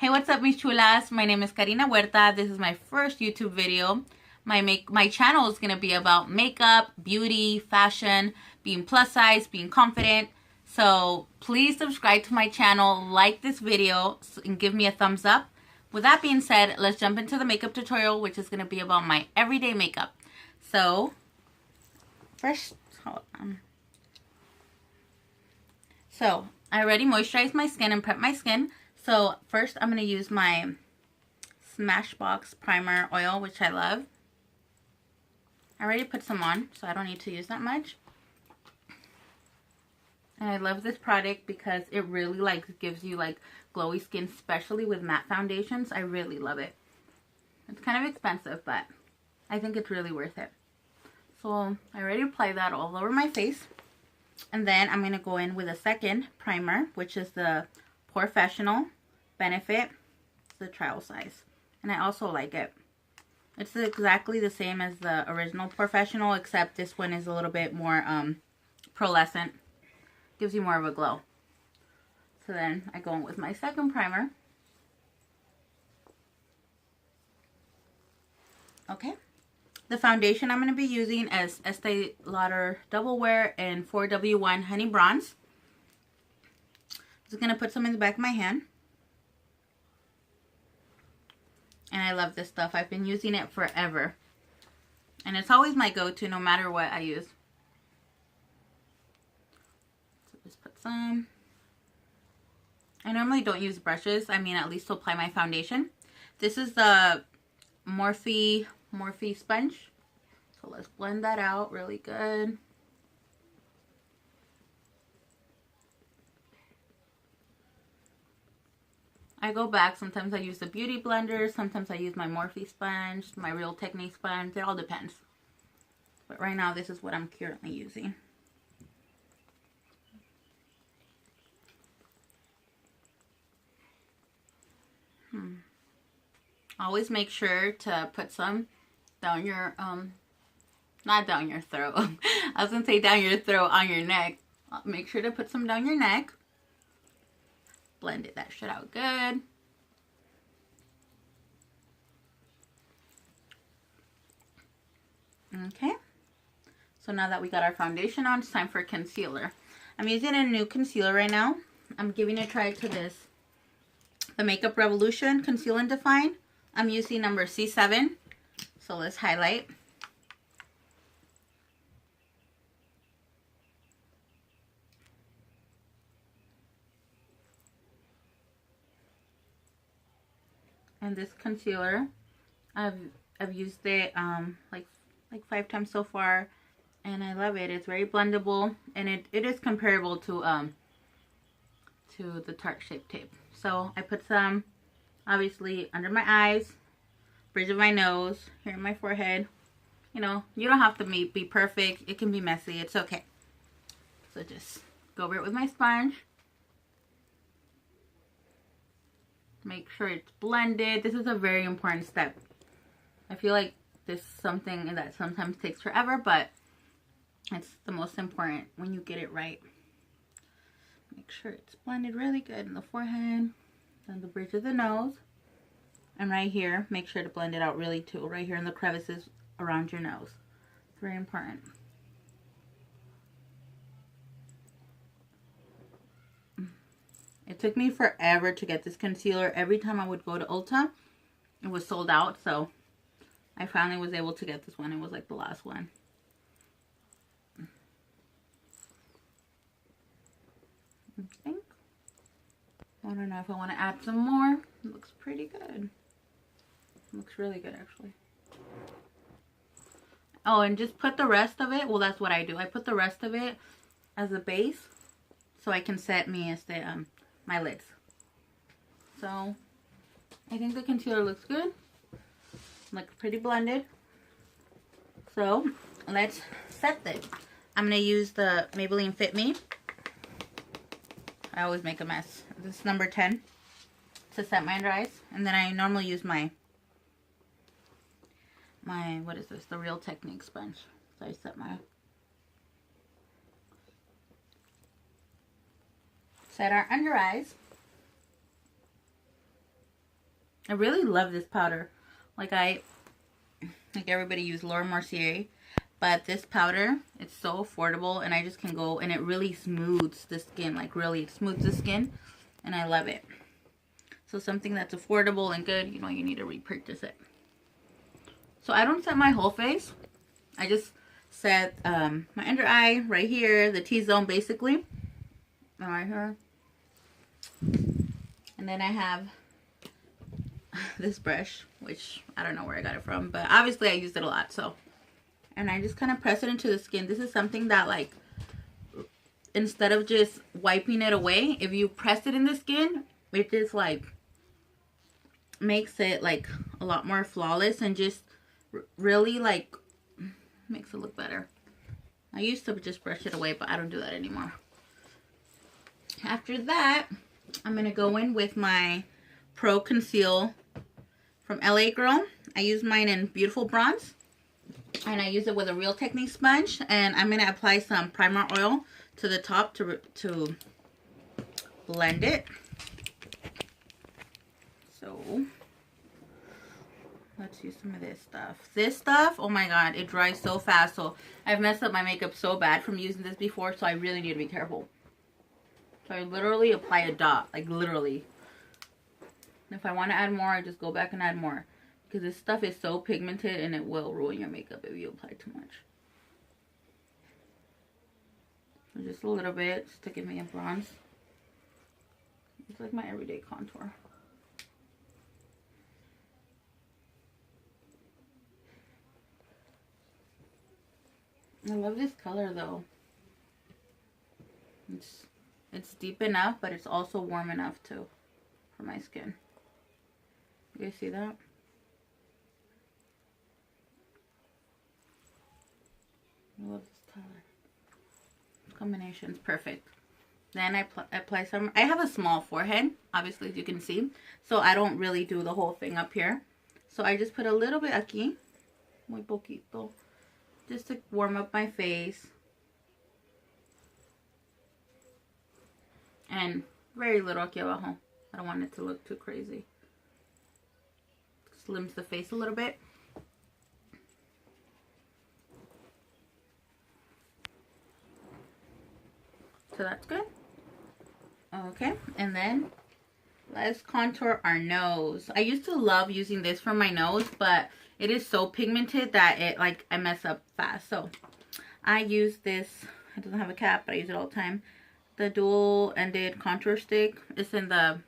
Hey, what's up, mis chulas? My name is Karina Huerta. This is my first YouTube video. My channel is going to be about makeup, beauty, fashion, being plus size, being confident. So please subscribe to my channel, like this video, and give me a thumbs up. With that being said, let's jump into the makeup tutorial, which is going to be about my everyday makeup. So first, hold on. So I already moisturized my skin and prepped my skin. So first I'm going to use my Smashbox Primer Oil, which I love. I already put some on, so I don't need to use that much. And I love this product because it really gives you glowy skin, especially with matte foundations. I really love it. It's kind of expensive, but I think it's really worth it. So I already applied that all over my face. And then I'm going to go in with a second primer, which is the Porefessional Benefit, the trial size. And I also like it. It's exactly the same as the original Porefessional, except this one is a little bit more pearlescent. Gives you more of a glow. So then I go in with my second primer. Okay. The foundation I'm going to be using is Estee Lauder Double Wear in 4W1 Honey Bronze. I'm just going to put some in the back of my hand. And I love this stuff. I've been using it forever. And it's always my go-to no matter what I use. So just put some. I normally don't use brushes. I mean, at least to apply my foundation. This is the Morphe sponge. So let's blend that out really good. I go back. Sometimes I use the Beauty Blender. Sometimes I use my Morphe sponge, my Real Technique sponge. It all depends. But right now, this is what I'm currently using. Always make sure to put some down your, not down your throat. I was going to say down your throat, on your neck. Make sure to put some down your neck. Blend it, that shit out good. Okay. So now that we got our foundation on, it's time for concealer. I'm using a new concealer right now. I'm giving a try to this. The Makeup Revolution Conceal and Define. I'm using number C7. So let's highlight. And this concealer, I've used it like 5 times so far, and I love it. It's very blendable, and it is comparable to the Tarte Shape Tape. So I put some, obviously, under my eyes, bridge of my nose, here in my forehead. You know, you don't have to be perfect. It can be messy. It's okay. So just go over it with my sponge. Make sure it's blended. This is a very important step. I feel like this is something that sometimes takes forever, but it's the most important when you get it right. Make sure it's blended really good in the forehead, then the bridge of the nose, and right here, make sure to blend it out really too, right here in the crevices around your nose. It's very important. It took me forever to get this concealer. Every time I would go to Ulta, it was sold out. So I finally was able to get this one. It was like the last one. I don't know if I want to add some more. It looks pretty good. It looks really good, actually. Oh, and just put the rest of it. Well, that's what I do. I put the rest of it as a base so I can set me as the my lids. So I think the concealer looks good. Looks pretty blended. So let's set this. I'm going to use the Maybelline Fit Me. I always make a mess. This is number 10 to set my under eyes. And then I normally use my what is this? The Real Technique sponge. So I set our under eyes. I really love this powder. Like everybody use Laura Mercier, but this powder, it's so affordable, and I just can go, and it really smooths the skin, like really smooths the skin, and I love it. So something that's affordable and good, you know, you need to repurchase it. So I don't set my whole face. I just set my under eye right here, the T-zone basically, right here. And then I have this brush, which I don't know where I got it from, but obviously I used it a lot, so. And I just kind of press it into the skin. This is something that, like, instead of just wiping it away, if you press it in the skin, it just, like, makes it, like, a lot more flawless and just really, like, makes it look better. I used to just brush it away, but I don't do that anymore. After that, I'm going to go in with my Pro Conceal from LA Girl. I use mine in Beautiful Bronze. And I use it with a Real Technique sponge. And I'm going to apply some primer oil to the top to blend it. So let's use some of this stuff. This stuff, oh my god, it dries so fast. So I've messed up my makeup so bad from using this before. So I really need to be careful. So I literally apply a dot. Like literally. If I want to add more, I just go back and add more. Because this stuff is so pigmented and it will ruin your makeup if you apply too much. So just a little bit just to give me a bronze. It's like my everyday contour. I love this color though. It's deep enough, but it's also warm enough too for my skin. You guys see that? I love this color. This combination is perfect. Then I apply some. I have a small forehead, obviously, as you can see. So I don't really do the whole thing up here. So I just put a little bit aquí. Muy poquito. Just to warm up my face. And very little aquí abajo. I don't want it to look too crazy. Slims the face a little bit. So that's good. Okay, and then let's contour our nose. I used to love using this for my nose, but it is so pigmented that I mess up fast. So I use this. It doesn't have a cap, but I use it all the time. The dual-ended contour stick. It's in the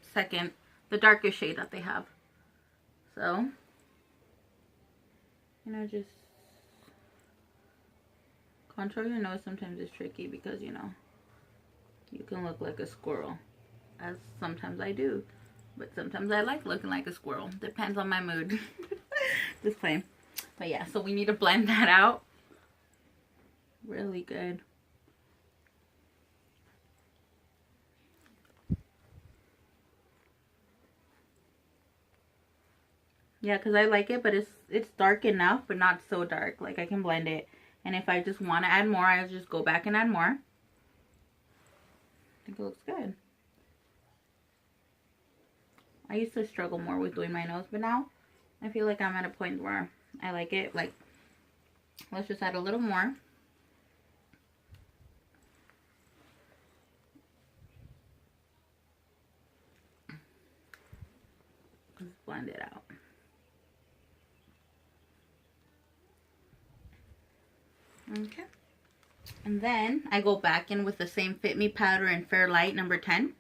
darkest shade that they have. So, you know, just contour your nose sometimes is tricky because, you know, you can look like a squirrel, as sometimes I do. But sometimes I like looking like a squirrel. Depends on my mood. Just playing. But yeah, so we need to blend that out. Really good. Yeah, because I like it, but it's dark enough, but not so dark. Like, I can blend it. And if I just want to add more, I'll just go back and add more. I think it looks good. I used to struggle more with doing my nose, but now I feel like I'm at a point where I like it. Like, let's just add a little more. Just blend it out. Okay. And then I go back in with the same Fit Me powder in Fair Light number 10.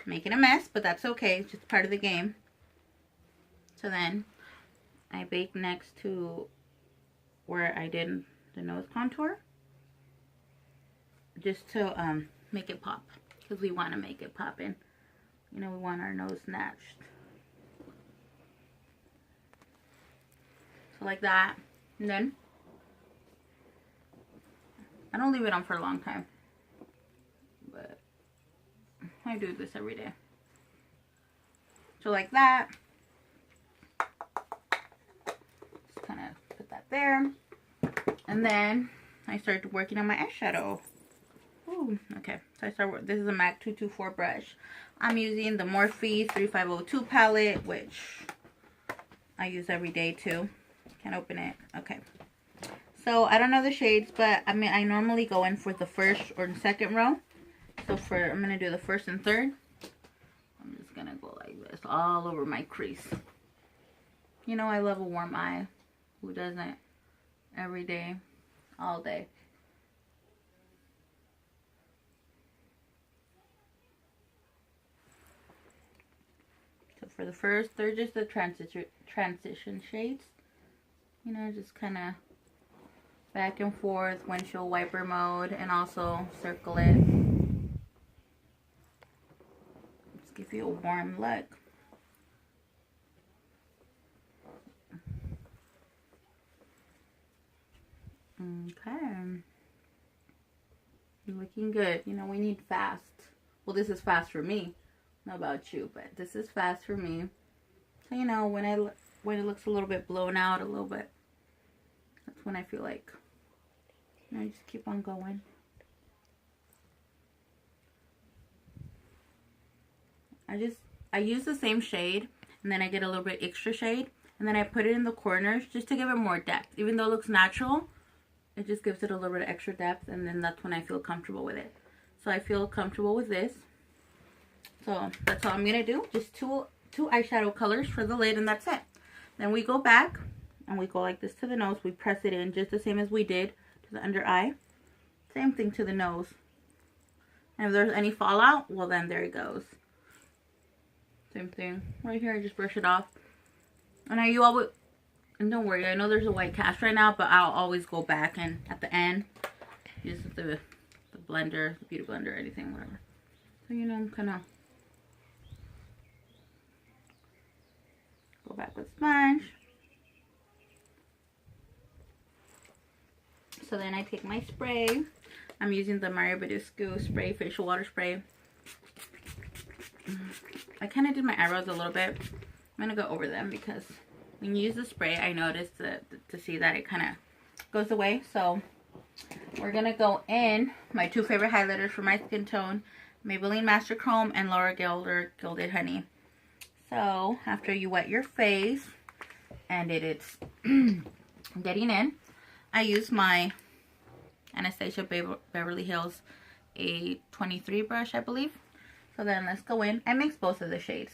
Making a mess, but that's okay. It's just part of the game. So then I bake next to where I did the nose contour. Just to make it pop. Because we want to make it pop in. You know, we want our nose snatched. So like that. And then I don't leave it on for a long time, but I do this every day. So like that. Just kind of put that there. And then I started working on my eyeshadow. Ooh, okay. So I start. This is a MAC 224 brush. I'm using the Morphe 3502 palette, which I use every day too. Can't open it. Okay. So I don't know the shades, but I mean, I normally go in for the first or the second row. So I'm going to do the first and third. I'm just going to go like this all over my crease. You know, I love a warm eye. Who doesn't? Every day, all day. So for the first, they're just the transition shades. You know, just kind of back and forth, windshield wiper mode, and also circle it. Just give you a warm look. Okay. You're looking good. You know, we need fast. Well, this is fast for me. I don't know about you, but this is fast for me. So, you know, when it looks a little bit blown out a little bit, that's when I feel like, you know, just keep on going. I use the same shade, and then I get a little bit extra shade, and then I put it in the corners just to give it more depth. Even though it looks natural, it just gives it a little bit of extra depth, and then that's when I feel comfortable with it. So I feel comfortable with this. So that's all I'm going to do. Just two eyeshadow colors for the lid, and that's it. Then we go back, and we go like this to the nose. We press it in just the same as we did to the under eye. Same thing to the nose. And if there's any fallout, well then there it goes. Same thing. Right here, I just brush it off. And and don't worry, I know there's a white cast right now, but I'll always go back and at the end use the blender, the beauty blender, anything, whatever. So, you know, I'm kind of go back with sponge. So then I take my spray. I'm using the Mario Badescu spray, facial water spray. I kind of did my eyebrows a little bit. I'm going to go over them because when you use the spray, I noticed to see that it kind of goes away. So we're going to go in my two favorite highlighters for my skin tone, Maybelline Master Chrome and Laura Geller Gilded Honey. So after you wet your face and it's getting in, I use my Anastasia Beverly Hills A23 brush, I believe. So then let's go in. I mix both of the shades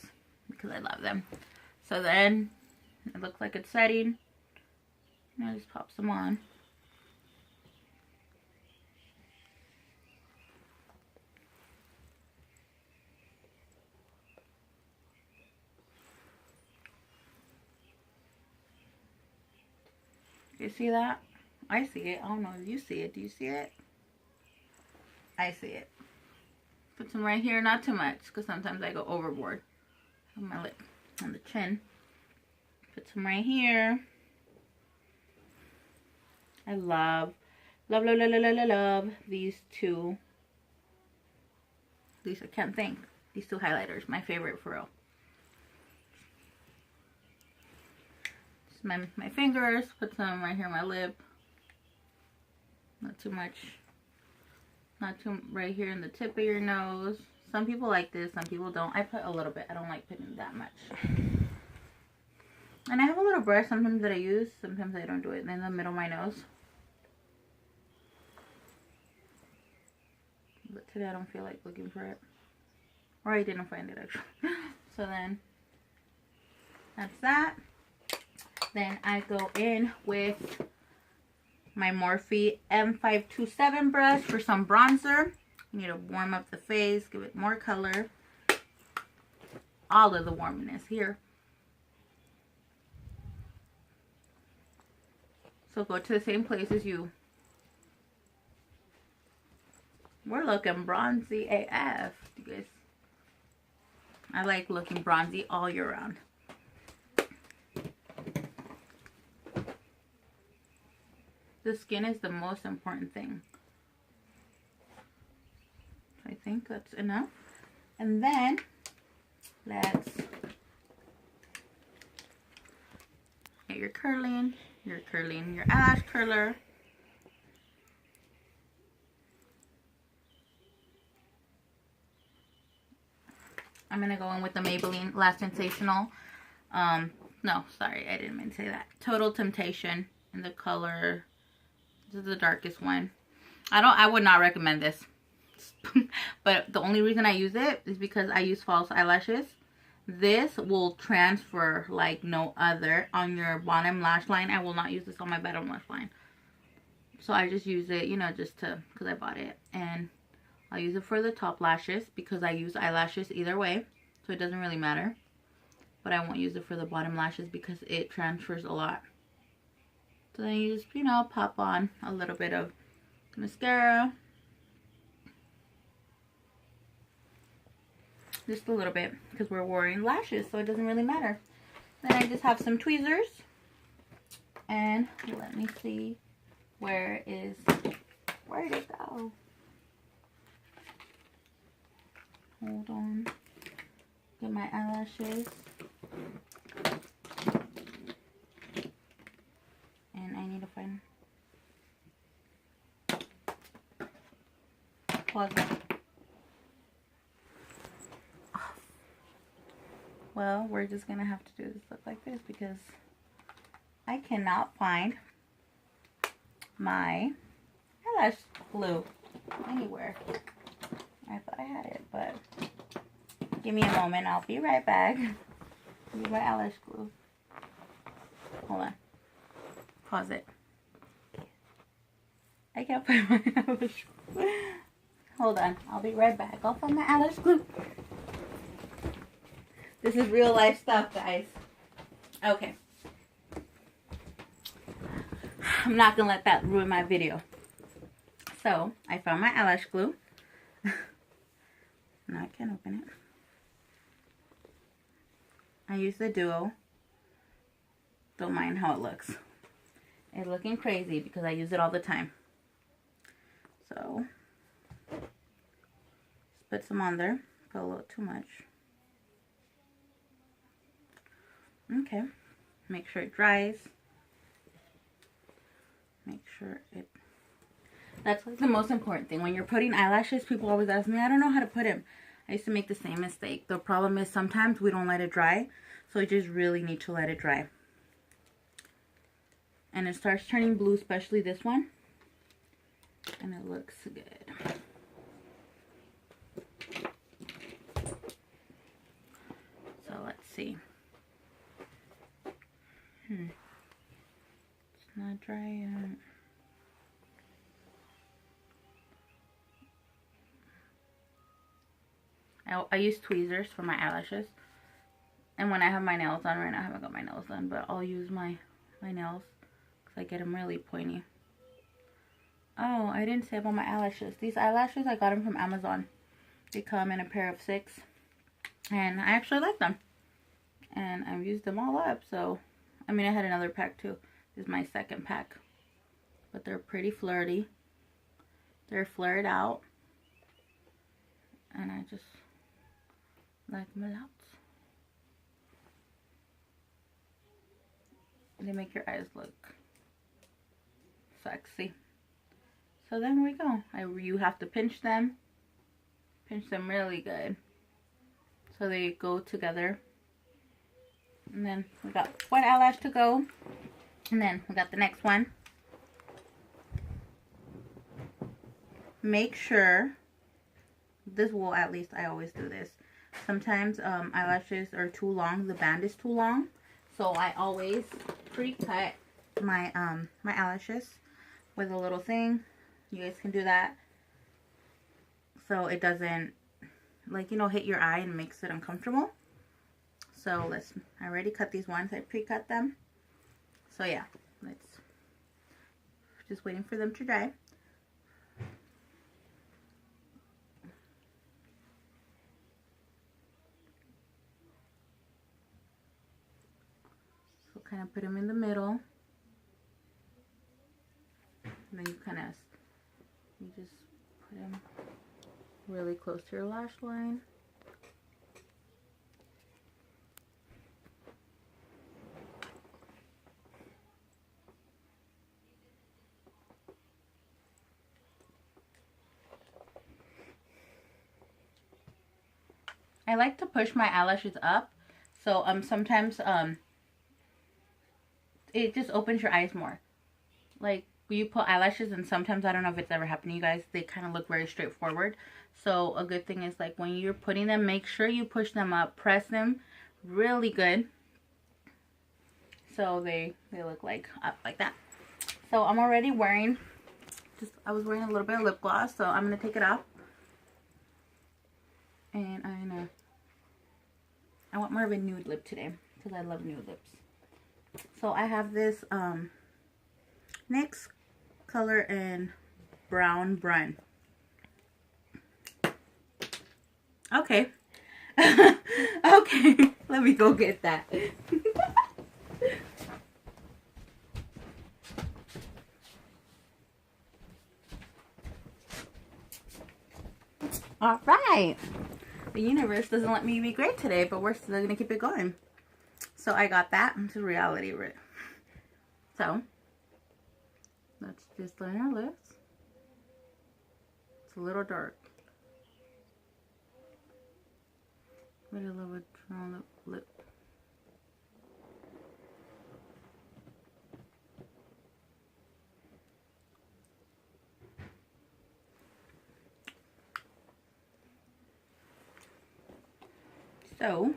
because I love them. So then it looks like it's setting. And I just pop some on. You see that? I see it. I don't know if you see it. Do you see it? I see it. Put some right here, not too much, because sometimes I go overboard on my lip, on the chin. Put some right here. I love these two. These, I can't think. These two highlighters, my favorite for real. Just my fingers, put some right here on my lip. Not too much. Not too right here in the tip of your nose. Some people like this, some people don't. I put a little bit. I don't like putting that much. And I have a little brush sometimes that I use. Sometimes I don't do it in the middle of my nose. But today I don't feel like looking for it. Or I didn't find it actually. So then, that's that. Then I go in with my Morphe M527 brush for some bronzer. You need to warm up the face, give it more color. All of the warmness here. So go to the same place as you. We're looking bronzy AF, you guys. I like looking bronzy all year round. The skin is the most important thing. I think that's enough. And then let's get your curling your eyelash curler. I'm gonna go in with the Maybelline Last Sensational No, sorry, I didn't mean to say that. Total Temptation in the color, this is the darkest one. I would not recommend this. But the only reason I use it is because I use false eyelashes. This will transfer like no other on your bottom lash line. I will not use this on my bottom lash line. So I just use it, you know, just to, because I bought it. And I'll use it for the top lashes because I use eyelashes either way. So it doesn't really matter. But I won't use it for the bottom lashes because it transfers a lot. So then you just, you know, pop on a little bit of mascara. Just a little bit because we're wearing lashes, so it doesn't really matter. Then I just have some tweezers. And let me see where did it go? Hold on. Get my eyelashes. And I need to find... Pause it. Well, we're just gonna have to do this look like this because I cannot find my eyelash glue anywhere. I thought I had it, but give me a moment. I'll be right back. Need my eyelash glue. Hold on. Pause it. I can't find my eyelash glue. Hold on. I'll be right back. I'll find my eyelash glue. This is real life stuff, guys. Okay. I'm not gonna let that ruin my video. So, I found my eyelash glue. Now I can't open it. I use the Duo. Don't mind how it looks. It's looking crazy because I use it all the time. So, just put some on there. Put a little too much. Okay. Make sure it dries. Make sure it... That's like the most important thing. When you're putting eyelashes, people always ask me, I don't know how to put them. I used to make the same mistake. The problem is sometimes we don't let it dry. So you just really need to let it dry. And it starts turning blue, especially this one. And it looks good. So let's see. It's not dry yet. I use tweezers for my eyelashes. And when I have my nails on, right now I haven't got my nails done, but I'll use my nails because I get them really pointy. Oh, I didn't say about my eyelashes. These eyelashes, I got them from Amazon. They come in a pair of 6. And I actually like them. And I've used them all up, so... I mean, I had another pack too. This is my second pack. But they're pretty flirty. They're flared out. And I just like them a lot. They make your eyes look sexy. So then we go. You have to pinch them. Pinch them really good. So they go together. And then we got one eyelash to go. And then we got the next one. Make sure, this will, at least I always do this. Sometimes eyelashes are too long. The band is too long. So I always pre-cut my my eyelashes with a little thing. You guys can do that. So it doesn't, like, you know, hit your eye and makes it uncomfortable. So I already cut these ones. I pre-cut them. So yeah, just waiting for them to dry. So kind of put them in the middle. And then you just put them really close to your lash line. I like to push my eyelashes up. So sometimes it just opens your eyes more. Like, you put eyelashes, and sometimes, I don't know if it's ever happened to you guys, they kind of look very straightforward. So a good thing is, like, when you're putting them, make sure you push them up, press them really good, so they look like up like that. So I'm already wearing, I was wearing a little bit of lip gloss, so I'm gonna take it off, and I want more of a nude lip today because I love nude lips. So I have this NYX Color and Brown Brun. Okay. Okay, let me go get that. All right. The universe doesn't let me be great today, but we're still going to keep it going. So I got that into reality. So let's just line our lips. It's a little dark. But I love a drawn lip. So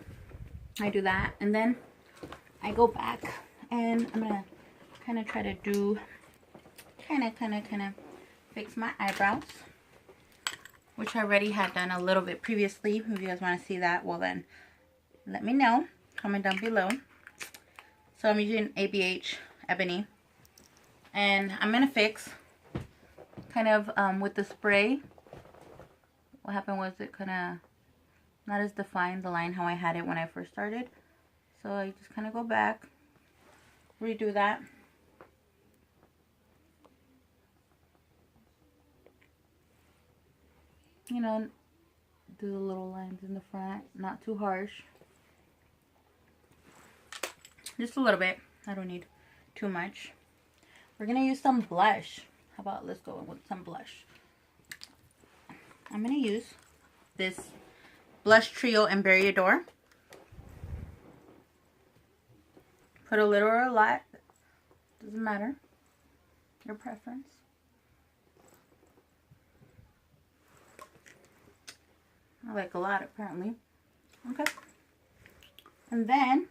I do that, and then I go back, and I'm gonna kind of try to do, kind of fix my eyebrows, which I already had done a little bit previously. If you guys want to see that, well then, let me know. Comment down below. So I'm using ABH Ebony, and I'm gonna fix kind of with the spray. What happened was it kind of not as defined, the line how I had it when I first started. So I just kind of go back, redo that. You know, do the little lines in the front, not too harsh. Just a little bit. I don't need too much. We're going to use some blush. How about let's go with some blush. I'm going to use this Blush Trio and Berry Adore. Put a little or a lot. Doesn't matter. Your preference. I like a lot, apparently. Okay. And then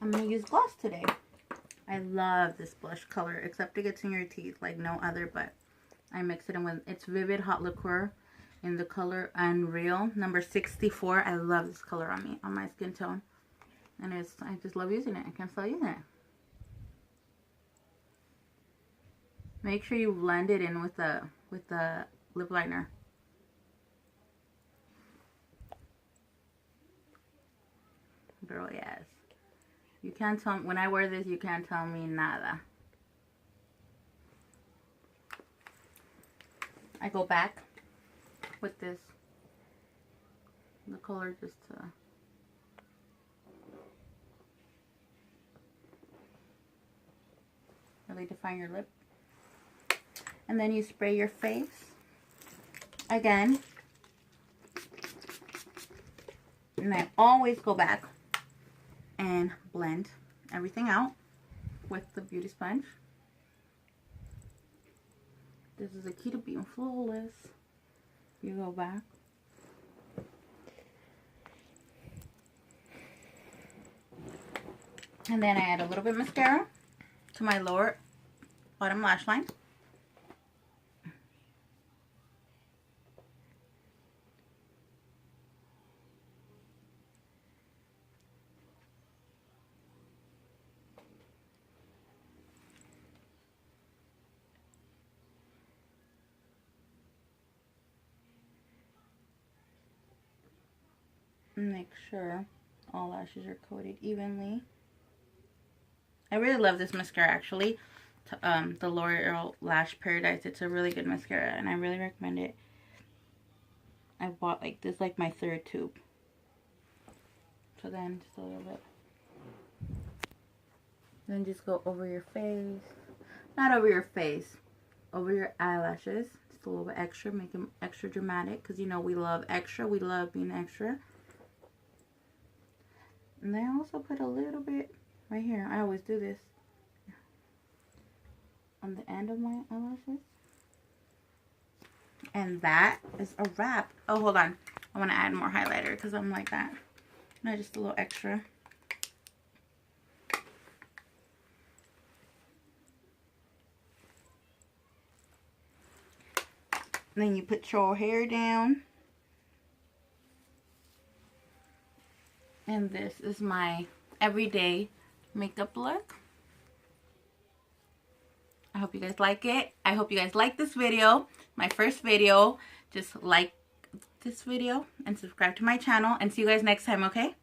I'm going to use gloss today. I love this blush color, except it gets in your teeth like no other, but I mix it in with, it's Vivid Hot Liqueur in the color Unreal, number 64. I love this color on me, on my skin tone. And I just love using it. I can't stop using it. Make sure you blend it in with the lip liner. Girl, yes. You can't tell me, when I wear this, you can't tell me nada. I go back with this, the color, just to really define your lip. And then you spray your face again. And I always go back and blend everything out with the beauty sponge. This is the key to being flawless. You go back. And then I add a little bit of mascara to my lower bottom lash line. Make sure all lashes are coated evenly. I really love this mascara, actually. The L'Oreal Lash Paradise. It's a really good mascara, and I really recommend it. I bought like this, like my third tube. So then just a little bit. Then just go over your face. Not over your face. Over your eyelashes. Just a little bit extra. Make them extra dramatic. Because you know we love extra. We love being extra. And then I also put a little bit right here. I always do this on the end of my eyelashes. And that is a wrap. Oh, hold on. I want to add more highlighter because I'm like that. No, just a little extra. Then you put your hair down. And this is my everyday makeup look. I hope you guys like it. I hope you guys like this video. My first video. Just like this video and subscribe to my channel. And see you guys next time, okay?